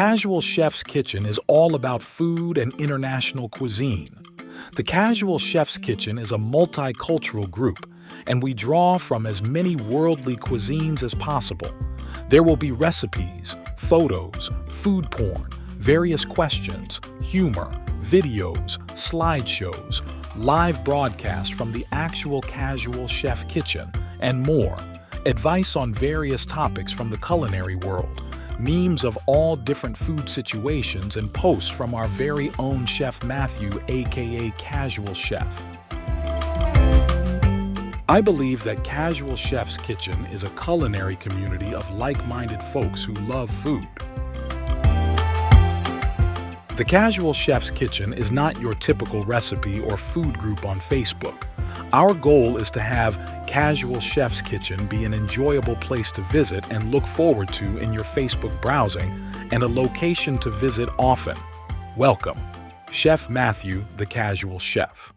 Casual Chef's Kitchen is all about food and international cuisine. The Casual Chef's Kitchen is a multicultural group, and we draw from as many worldly cuisines as possible. There will be recipes, photos, food porn, various questions, humor, videos, slideshows, live broadcasts from the actual Casual Chef Kitchen, and more. Advice on various topics from the culinary world, memes of all different food situations, and posts from our very own Chef Matthew, aka Casual Chef. I believe that Casual Chef's Kitchen is a culinary community of like-minded folks who love food. The Casual Chef's Kitchen is not your typical recipe or food group on Facebook. Our goal is to have Casual Chef's Kitchen be an enjoyable place to visit and look forward to in your Facebook browsing, and a location to visit often. Welcome, Chef Matthew, the Casual Chef.